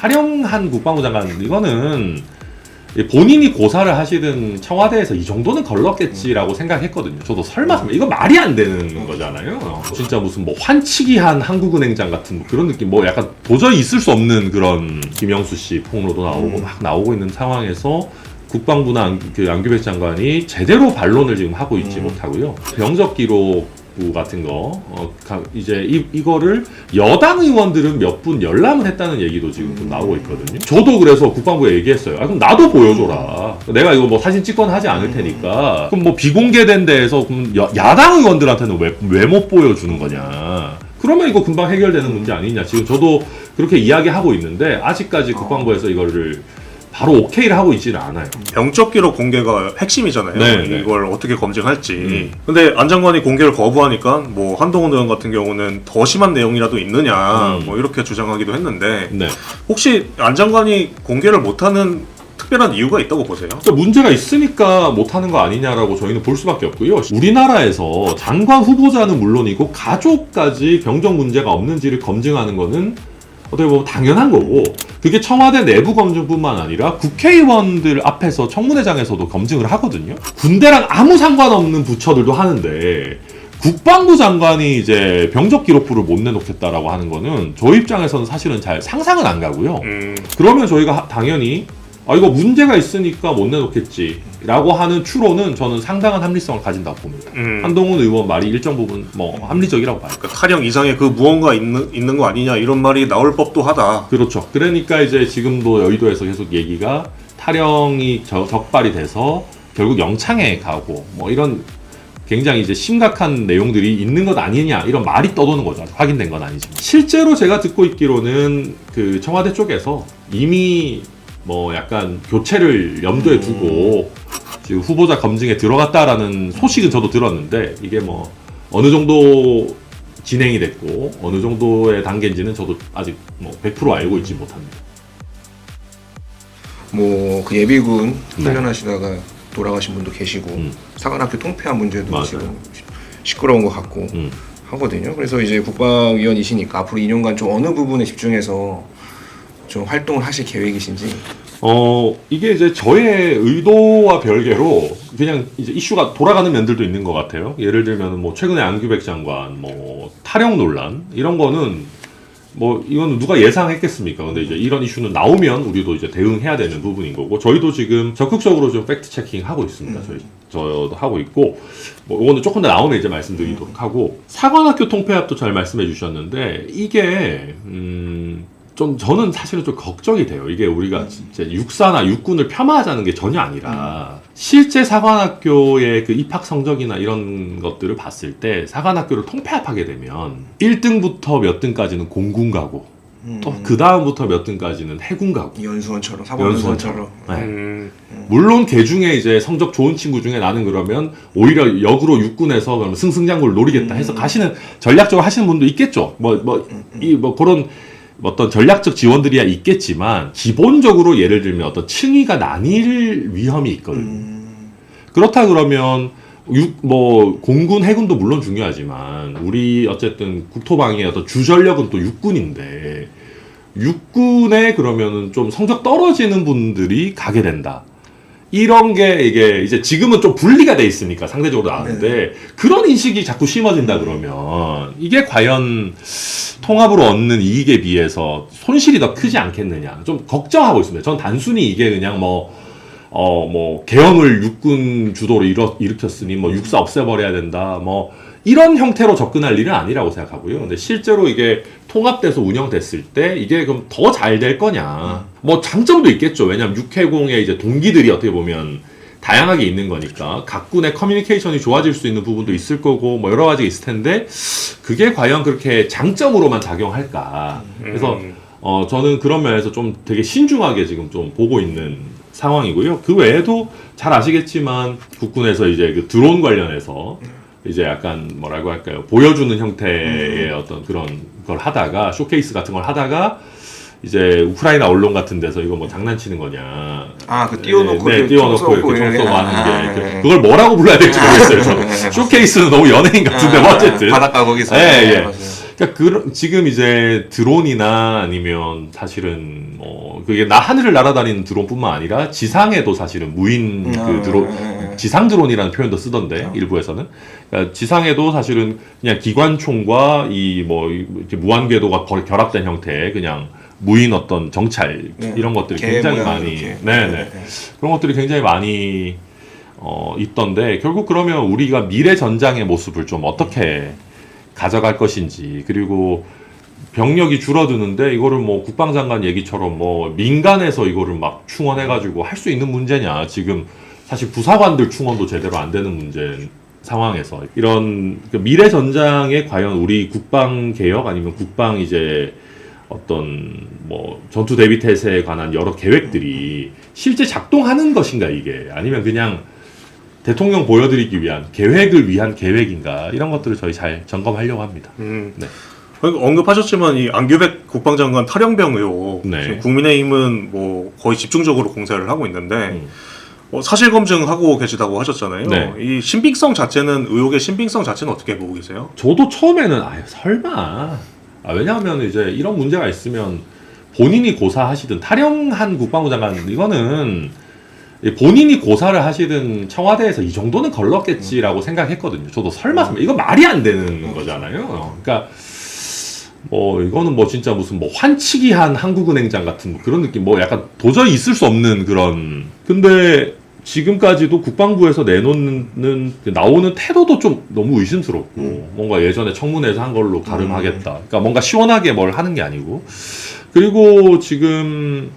타령한 국방부 장관 이거는 본인이 고사를 하시든 청와대에서 이 정도는 걸렀겠지라고 생각했거든요. 저도 설마 이거 말이 안 되는 거잖아요. 진짜 무슨 뭐 환치기한 한국은행장 같은 뭐 그런 느낌, 뭐 약간 도저히 있을 수 없는 그런 김영수 씨 폭로도 나오고 막 나오고 있는 상황에서 국방부나 안규백 장관이 제대로 반론을 지금 하고 있지 못하고요. 병적 기록부 같은 거 이제 이거를 여당 의원들은 몇 분 열람을 했다는 얘기도 지금 좀 나오고 있거든요. 저도 그래서 국방부에 얘기했어요. 그럼 나도 보여줘라. 내가 이거 뭐 사진 찍거나 하지 않을 테니까. 그럼 뭐 비공개된 데에서 그럼 야당 의원들한테는 왜 못 보여주는 거냐. 그러면 이거 금방 해결되는 문제 아니냐. 지금 저도 그렇게 이야기하고 있는데 아직까지 국방부에서 이거를 바로 오케이를 하고 있지는 않아요. 병적 기록 공개가 핵심이잖아요. 네, 이걸 어떻게 검증할지. 근데 안 장관이 공개를 거부하니까 뭐 한동훈 의원 같은 경우는 더 심한 내용이라도 있느냐 뭐 이렇게 주장하기도 했는데 네. 혹시 안 장관이 공개를 못하는 특별한 이유가 있다고 보세요? 그러니까 문제가 있으니까 못하는 거 아니냐라고 저희는 볼 수밖에 없고요. 우리나라에서 장관 후보자는 물론이고 가족까지 병적 문제가 없는지를 검증하는 거는 어떻게 보면 당연한 거고, 그게 청와대 내부 검증뿐만 아니라 국회의원들 앞에서 청문회장에서도 검증을 하거든요. 군대랑 아무 상관없는 부처들도 하는데 국방부 장관이 이제 병적 기록부를 못 내놓겠다라고 하는 거는 저희 입장에서는 사실은 잘 상상은 안 가고요. 그러면 저희가 당연히 이거 문제가 있으니까 못 내놓겠지라고 하는 추론은 저는 상당한 합리성을 가진다고 봅니다. 한동훈 의원 말이 일정 부분 뭐 합리적이라고 봐요. 그러니까 타령 이상의 그 무언가 있는 거 아니냐 이런 말이 나올 법도 하다. 그렇죠. 그러니까 이제 지금도 여의도에서 계속 얘기가 타령이 적발이 돼서 결국 영창에 가고 뭐 이런 굉장히 이제 심각한 내용들이 있는 것 아니냐 이런 말이 떠도는 거죠. 확인된 건 아니지만 실제로 제가 듣고 있기로는 그 청와대 쪽에서 이미 뭐 약간 교체를 염두에 두고 지금 후보자 검증에 들어갔다라는 소식은 저도 들었는데 이게 뭐 어느 정도 진행이 됐고 어느 정도의 단계인지는 저도 아직 뭐 100% 알고 있지 못합니다. 뭐 그 예비군 훈련하시다가 돌아가신 분도 계시고 사관학교 통폐합 문제도 맞아요. 지금 시끄러운 것 같고 하거든요. 그래서 이제 국방위원이시니까 앞으로 2년간 좀 어느 부분에 집중해서 좀 활동을 하실 계획이신지. 이게 이제 저의 의도와 별개로 그냥 이제 이슈가 돌아가는 면들도 있는 것 같아요. 예를 들면 뭐 최근에 안규백 장관 뭐 타령 논란 이런 거는 뭐 이거는 누가 예상했겠습니까? 근데 이제 이런 이슈는 나오면 우리도 이제 대응해야 되는 부분인 거고 저희도 지금 적극적으로 좀 팩트 체킹 하고 있습니다. 저도 하고 있고 뭐 이거는 조금 더 나오면 이제 말씀드리도록 하고 사관학교 통폐합도 잘 말씀해 주셨는데 이게 좀 저는 사실은 좀 걱정이 돼요. 이게 우리가 진짜 육사나 육군을 폄하하자는 게 전혀 아니라 실제 사관학교의 그 입학 성적이나 이런 것들을 봤을 때 사관학교를 통폐합하게 되면 1등부터 몇 등까지는 공군 가고 또 그 다음부터 몇 등까지는 해군 가고 연수원처럼 사관연수원처럼. 네. 물론 개 중에 이제 성적 좋은 친구 중에 나는 그러면 오히려 역으로 육군에서 그러면 승승장구를 노리겠다 해서 가시는 전략적으로 하시는 분도 있겠죠. 뭐 그런 어떤 전략적 지원들이야 있겠지만 기본적으로 예를 들면 어떤 층위가 나뉠 위험이 있거든요. 그렇다 그러면 뭐 공군 해군도 물론 중요하지만 우리 어쨌든 국토방위의 어떤 주전력은 또 육군인데 육군에 그러면은 좀 성적 떨어지는 분들이 가게 된다. 이런 게 이게 이제 지금은 좀 분리가 돼 있으니까 상대적으로 나은데 그런 인식이 자꾸 심어진다 그러면 이게 과연 통합으로 얻는 이익에 비해서 손실이 더 크지 않겠느냐 좀 걱정하고 있습니다. 전 단순히 이게 그냥 뭐 계엄을 육군 주도로 일으켰으니 뭐 육사 없애버려야 된다 뭐 이런 형태로 접근할 일은 아니라고 생각하고요. 근데 실제로 이게 통합돼서 운영됐을 때 이게 그럼 더 잘 될 거냐. 뭐 장점도 있겠죠. 왜냐하면 육해공의 이제 동기들이 어떻게 보면 다양하게 있는 거니까 각 군의 커뮤니케이션이 좋아질 수 있는 부분도 있을 거고 뭐 여러 가지 있을 텐데 그게 과연 그렇게 장점으로만 작용할까. 그래서 저는 그런 면에서 좀 되게 신중하게 지금 좀 보고 있는 상황이고요. 그 외에도 잘 아시겠지만 국군에서 이제 그 드론 관련해서 이제 약간 뭐라고 할까요? 보여주는 형태의 어떤 그런 걸 하다가 쇼케이스 같은 걸 하다가 이제 우크라이나 언론 같은 데서 이거 뭐 장난치는 거냐. 그 띄워놓고 띄워놓고 이렇게 총 쏘고 하는 게 그걸 뭐라고 불러야 될지 모르겠어요. 쇼케이스는 너무 연예인 같은데 뭐 어쨌든 바닷가 거기서. 예. 그러니까 지금 이제 드론이나 아니면 사실은 뭐 그게 하늘을 날아다니는 드론뿐만 아니라 지상에도 사실은 무인 그 드론, 지상 드론이라는 표현도 쓰던데 일부에서는 그러니까 지상에도 사실은 그냥 기관총과 이 뭐 이렇게 무한 궤도가 결합된 형태의 그냥 무인 어떤 정찰 이런 것들이 굉장히 많이 네네 그런 것들이 굉장히 많이 있던데 결국 그러면 우리가 미래 전장의 모습을 좀 어떻게 가져갈 것인지 그리고 병력이 줄어드는데 이거를 뭐 국방장관 얘기처럼 뭐 민간에서 이거를 막 충원해가지고 할 수 있는 문제냐 지금 사실 부사관들 충원도 제대로 안 되는 문제 상황에서 이런 미래 전장에 과연 우리 국방 개혁 아니면 국방 이제 어떤 뭐 전투 대비 태세에 관한 여러 계획들이 실제 작동하는 것인가 이게 아니면 그냥 대통령 보여드리기 위한 계획을 위한 계획인가 이런 것들을 저희 잘 점검하려고 합니다. 네. 언급하셨지만 이 안규백 국방장관 탈영병 의혹 네. 지금 국민의힘은 뭐 거의 집중적으로 공세를 하고 있는데 사실 검증하고 계시다고 하셨잖아요. 네. 이 신빙성 자체는 의혹의 신빙성 자체는 어떻게 보고 계세요? 저도 처음에는 설마 왜냐하면 이제 이런 문제가 있으면 본인이 고사하시든 탈영한 국방부 장관 이거는 본인이 고사를 하시든 청와대에서 이 정도는 걸렀겠지라고 생각했거든요. 저도 설마 이거 말이 안 되는 거잖아요. 그러니까 뭐 이거는 뭐 진짜 무슨 뭐 환치기한 한국은행장 같은 뭐 그런 느낌 뭐 약간 도저히 있을 수 없는 그런 근데 지금까지도 국방부에서 나오는 태도도 좀 너무 의심스럽고 뭔가 예전에 청문회에서 한 걸로 가름하겠다. 그러니까 뭔가 시원하게 뭘 하는 게 아니고 그리고 지금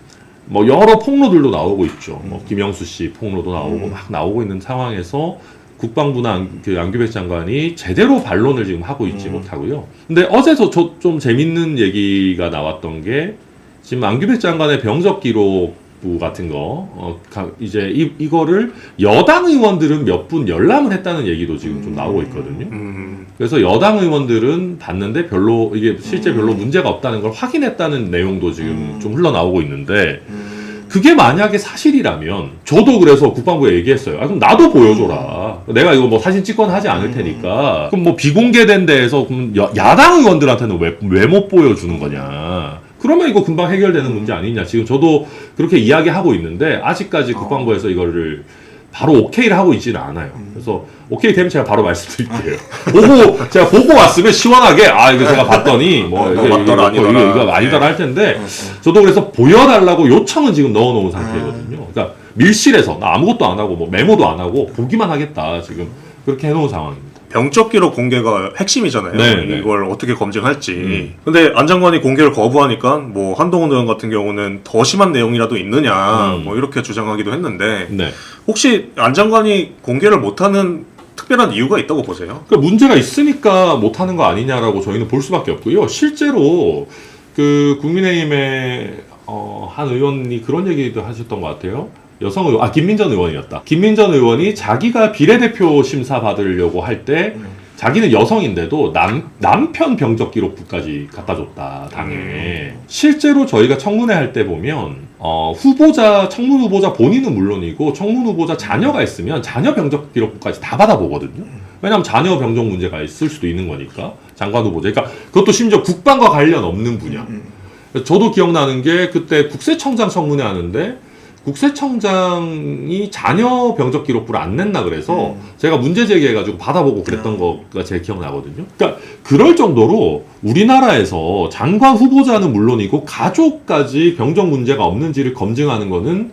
뭐 여러 폭로들도 나오고 있죠. 뭐 김영수 씨 폭로도 나오고 막 나오고 있는 상황에서 국방부나 안규백 장관이 제대로 반론을 지금 하고 있지 못하고요. 근데 어제서 좀 재밌는 얘기가 나왔던 게 지금 안규백 장관의 병적 기록 같은 거 이제 이거를 여당 의원들은 몇 분 열람을 했다는 얘기도 지금 좀 나오고 있거든요. 그래서 여당 의원들은 봤는데 별로 이게 실제 별로 문제가 없다는 걸 확인했다는 내용도 지금 좀 흘러나오고 있는데 그게 만약에 사실이라면 저도 그래서 국방부에 얘기했어요. 그럼 나도 보여줘라. 내가 이거 뭐 사진 찍거나 하지 않을 테니까. 그럼 뭐 비공개된 데에서 그럼 야당 의원들한테는 왜 못 보여주는 거냐. 그러면 이거 금방 해결되는 문제 아니냐. 지금 저도 그렇게 이야기하고 있는데 아직까지 국방부에서 이거를 바로 오케이를 하고 있지는 않아요. 그래서 오케이 되면 제가 바로 말씀드릴게요. 제가 보고 왔으면 시원하게 이거 제가 봤더니 뭐 이거 아니더라 할 텐데 저도 그래서 보여달라고 요청은 지금 넣어놓은 상태거든요. 그러니까 밀실에서 나 아무것도 안 하고 뭐 메모도 안 하고 보기만 하겠다 지금 그렇게 해놓은 상황입니다. 병적 기록 공개가 핵심이잖아요. 네. 이걸 어떻게 검증할지. 근데 안 장관이 공개를 거부하니까 뭐 한동훈 의원 같은 경우는 더 심한 내용이라도 있느냐 뭐 이렇게 주장하기도 했는데 네. 혹시 안 장관이 공개를 못하는 특별한 이유가 있다고 보세요? 그 문제가 있으니까 못하는 거 아니냐라고 저희는 볼 수밖에 없고요. 실제로 그 국민의힘의 한 의원이 그런 얘기도 하셨던 것 같아요. 여성 의원, 김민전 의원이었다. 김민전 의원이 자기가 비례대표 심사 받으려고 할 때 자기는 여성인데도 남편 병적 기록부까지 갖다 줬다, 당에. 실제로 저희가 청문회 할 때 보면, 청문 후보자 본인은 물론이고, 청문 후보자 자녀가 있으면 자녀 병적 기록부까지 다 받아보거든요. 왜냐면 자녀 병적 문제가 있을 수도 있는 거니까. 장관 후보자. 그러니까 그것도 심지어 국방과 관련 없는 분야. 저도 기억나는 게 그때 국세청장 청문회 하는데, 국세청장이 자녀 병적 기록부를 안 냈나 그래서 제가 문제 제기해가지고 받아보고 그랬던 거가 제 기억나거든요. 그러니까 그럴 정도로 우리나라에서 장관 후보자는 물론이고 가족까지 병적 문제가 없는지를 검증하는 거는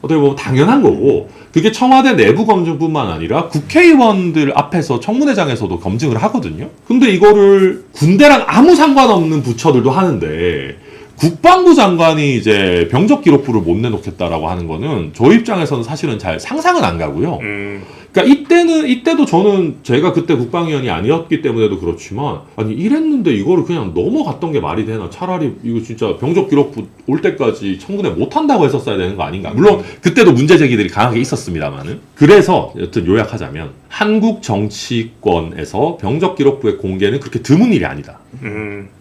어떻게 보면 당연한 거고 그게 청와대 내부 검증뿐만 아니라 국회의원들 앞에서 청문회장에서도 검증을 하거든요. 근데 이거를 군대랑 아무 상관없는 부처들도 하는데 국방부 장관이 이제 병적 기록부를 못 내놓겠다라고 하는 거는 저희 입장에서는 사실은 잘 상상은 안 가고요. 그러니까 이때도 저는 제가 그때 국방위원이 아니었기 때문에도 그렇지만 아니 이랬는데 이거를 그냥 넘어갔던 게 말이 되나? 차라리 이거 진짜 병적 기록부 올 때까지 청문회 못 한다고 했었어야 되는 거 아닌가? 물론 그때도 문제 제기들이 강하게 있었습니다만은. 그래서 여튼 요약하자면 한국 정치권에서 병적 기록부의 공개는 그렇게 드문 일이 아니다.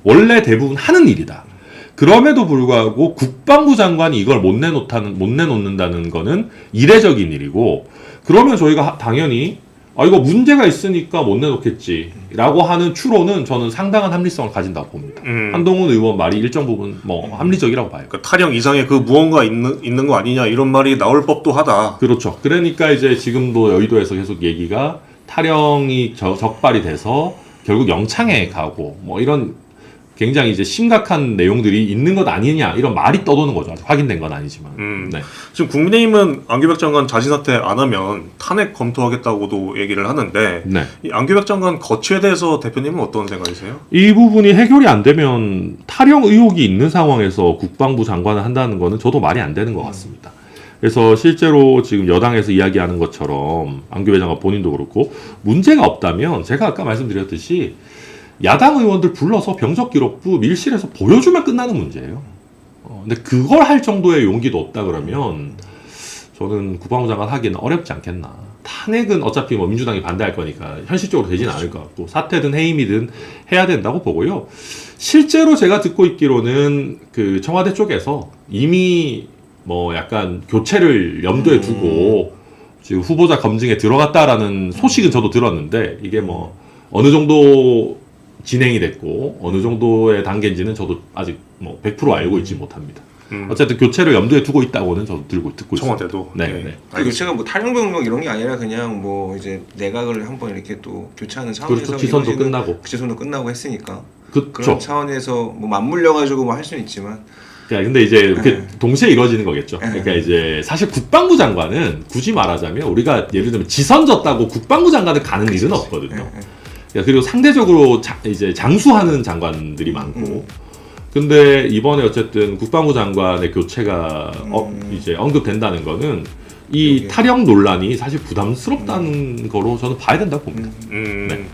원래 대부분 하는 일이다. 그럼에도 불구하고 국방부 장관이 이걸 못 내놓는다는 거는 이례적인 일이고 그러면 저희가 당연히 이거 문제가 있으니까 못 내놓겠지라고 하는 추론은 저는 상당한 합리성을 가진다고 봅니다. 한동훈 의원 말이 일정 부분 뭐 합리적이라고 봐요. 그러니까 타령 이상의 그 무언가 있는 거 아니냐 이런 말이 나올 법도 하다. 그렇죠. 그러니까 이제 지금도 여의도에서 계속 얘기가 타령이 적발이 돼서 결국 영창에 가고 뭐 이런 굉장히 이제 심각한 내용들이 있는 것 아니냐 이런 말이 떠도는 거죠. 아직 확인된 건 아니지만. 네. 지금 국민의힘은 안규백 장관 자진 사퇴 안 하면 탄핵 검토하겠다고도 얘기를 하는데 네. 이 안규백 장관 거취에 대해서 대표님은 어떤 생각이세요? 이 부분이 해결이 안 되면 타령 의혹이 있는 상황에서 국방부 장관을 한다는 거는 저도 말이 안 되는 것 같습니다. 그래서 실제로 지금 여당에서 이야기하는 것처럼 안규백 장관 본인도 그렇고 문제가 없다면 제가 아까 말씀드렸듯이 야당 의원들 불러서 병적기록부 밀실에서 보여주면 끝나는 문제예요. 근데 그걸 할 정도의 용기도 없다 그러면 저는 국방부 장관 하기는 어렵지 않겠나. 탄핵은 어차피 뭐 민주당이 반대할 거니까 현실적으로 되지는 않을 것 같고 사퇴든 해임이든 해야 된다고 보고요. 실제로 제가 듣고 있기로는 그 청와대 쪽에서 이미 뭐 약간 교체를 염두에 두고 지금 후보자 검증에 들어갔다라는 소식은 저도 들었는데 이게 뭐 어느 정도 진행이 됐고 어느 정도의 단계인지는 저도 아직 뭐 100% 알고 있지 못합니다. 어쨌든 교체를 염두에 두고 있다고는 저도 듣고 있습니다. 청와대도. 네. 네. 네. 그 교체가 뭐 탈영병력 이런 게 아니라 그냥 뭐 이제 내각을 한번 이렇게 또 교체하는 차원에서 그렇죠. 지선도 이루어지는- 끝나고. 지선도 끝나고 했으니까 그렇죠. 그런 차원에서 뭐 맞물려가지고 뭐 할 수는 있지만 그러니까 근데 이제 이렇게 네. 동시에 이루어지는 거겠죠. 네. 그러니까 이제 사실 국방부 장관은 굳이 말하자면 우리가 예를 들면 지선졌다고 국방부 장관을 가는 일은 없거든요. 네. 그러니까 그리고 상대적으로 이제 장수하는 장관들이 많고. 근데 이번에 어쨌든 국방부 장관의 교체가 이제 언급된다는 거는 이 여기에. 타령 논란이 사실 부담스럽다는 거로 저는 봐야 된다고 봅니다. 네.